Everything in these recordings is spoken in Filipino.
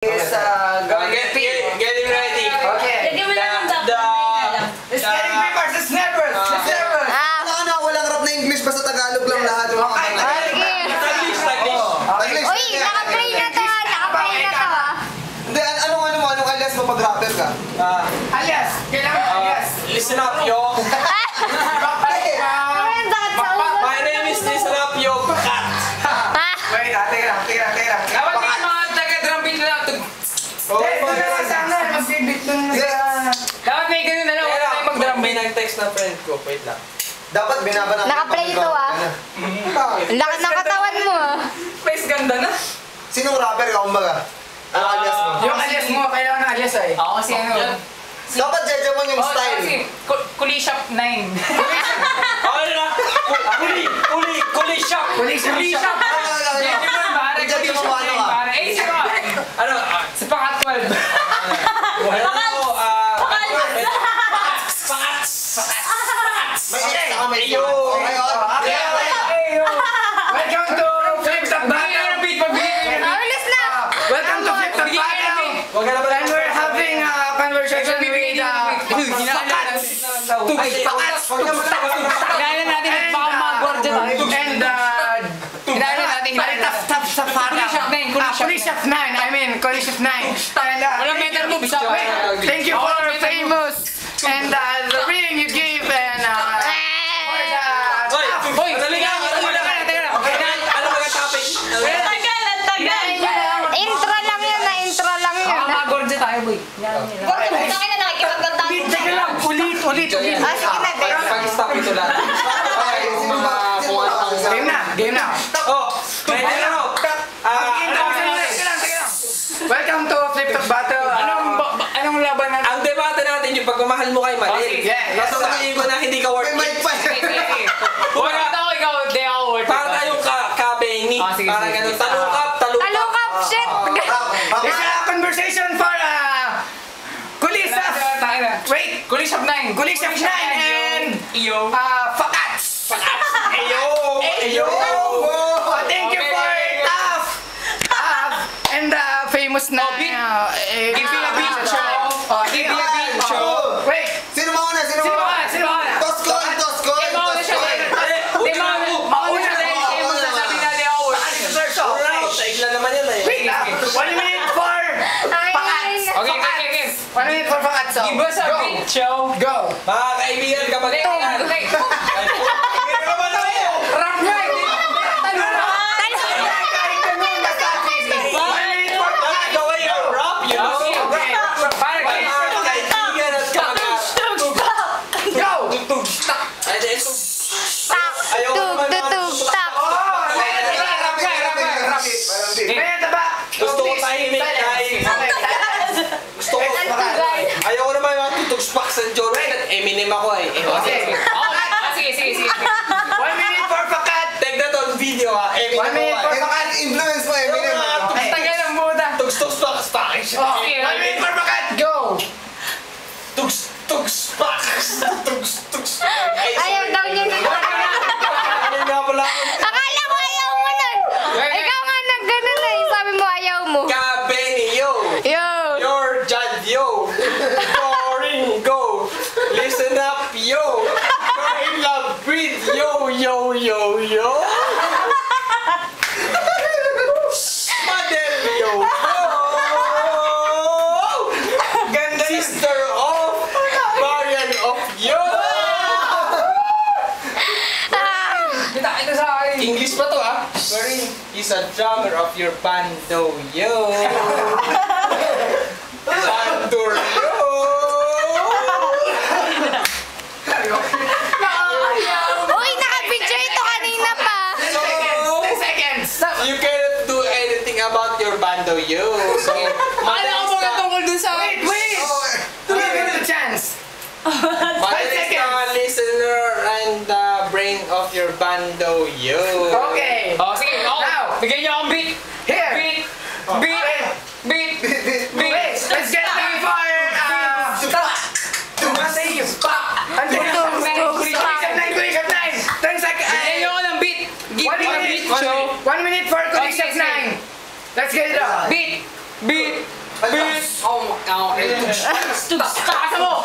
Is getting ready. Okay. It's getting papers. It's nervous. It's nervous. Ano, walang rap na English, basta Tagalog lang lahat. Uy, naka-play na to ha. Naka-play na to ha. Hindi, anong alias mo pag rapper ka? Alias. Kailangan alias. Listen up, yo. My name is Listen up, yo. Bakat. Wait, teka lang. Dapat may mga taga-drum beat na lang. Dapat may ganun na lang. Wala tayong mag-drum beat. May nag-text na friend ko. Wait lang. Dapat binaba natin. Naka-play ito ah. Laki ng katawan mo ah. Face ganda na. Sinong rapper ka, kumbaga? Ano alias mo? Yung alias mo, kailangan ng alias ay. Ako kasi ano. Dapat jejamon yung style. Kuli Shop 9. Okay na. Kuli Shop. Kuli Shop. Ano? Sa Pakat 12. May iyo. Welcome to Flip Top Battle. Alis na! Welcome to Flip Top Battle. And we're having a conversation with Kailan natin baka mag-gorgeous tayo. Police of 9, I mean, Police of 9. Walang metal moves. Thank you for famous and the reading you gave and Hoy, dali ka. Ano mga topic? Intro lang yun na, intro lang yun. Mag-gorgeous tayo, boy. Teka lang, ulit. Ah, sige na, Dave. Pag-stop ito lang. Game na. Oh, ready na ako. Welcome to Flip Top Battle. Anong laban natin? Ang debate natin yung pagmamahal mo kay Matil. Yes. Tapos sabihin ko na hindi ka worth May mic pa. Para tayong ka-Benny. Para ganun. Talukap. Talukap, shit! It's a conversation for Kulis of... Wait. Kulis of 9. Kulis of 9 and... Iyo. Fakats. Eyo. Thank you for Tough. And the famous na... Give me a beat show. Wait. Sino mauna? Tosko. Mauna dahil kayo magsasabi natin ako. Saigla naman yan eh. Wait lang. 1 minute for Fakats. Okay. 1 minute for Fakats. Give us a beat show. Go. Mga kaibigan kapag Rap nga eh. Gusto ko tahimik kahit ayoko naman yung tutug-spak sa Jordan at Eminem ako eh. Sige. 1 minute for Fakat. Take that on video ha. 1 minute for Fakat. Influence mo, Eminem. Tagal ang buta. Tugs-tugs-spak. 1 minute for Fakat. Go. Tugs-tugs-spak. Ayaw daw niya nito. Akala ko ayaw mo nun. Ikaw nga nag-ganon eh. Sabi mo ayaw mo. Ka-Benny, yo. Yo. You're Jad, yo. Boring, go. Listen up, yo. You're in love with yo. Model, yo. Ganda yun. Sister of Marian of yo. Ito sa akin. English pa to ah. Sorry. He's a drummer of your bando, yo. Bandor, yo. Uy, naka-video ito kanina pa. 10 seconds. You cannot do anything about your bando, yo. So, tungkol dun sa... Wait. Give it a chance. Mother is the listener and the brain of your bando, yo. Okay. Oh, sige. Now. Bigyan niyo akong beat. Here. Beat. Let's get ready for... Stop. Stop. Kulis of 9. 10 seconds. Bigyan niyo ako ng beat. Give me a beat, show. 1 minute for Kulis of 9. Let's get it on. Beat. Bis! Oh, okay. Taas mo!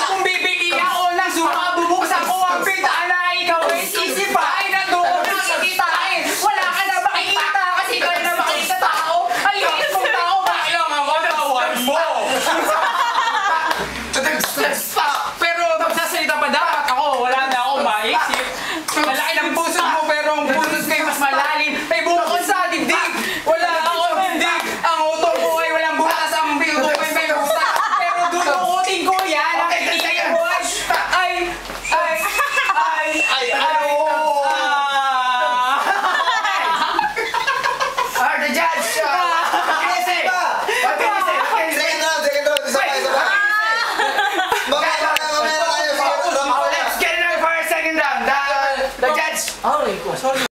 Kung bibili ako ng suka, bubuksan ko ang pintaan na ikaw ay sisipain na doon na kikitain. Wala ka na makikita kasi ikaw na makikita tao. Ang liit mong tao, kailangan mo tawan mo. Pero magsasalita pa dapat ako, wala na akong maisip. Malaki ng puso mo pero ang puso ko'y mas malalim. May bukod sa dibdib, wala akong dibdib. Ang utok ko ay walang butas, ang bildo ko ay may butas. Pero dudukutin ko yan, ang kaibigan ko ay the judge! What can you say? What can you say? What can you say? Second round. Isa pa. Mamaya kayo. Let's get it for a second round. The judge. Sorry.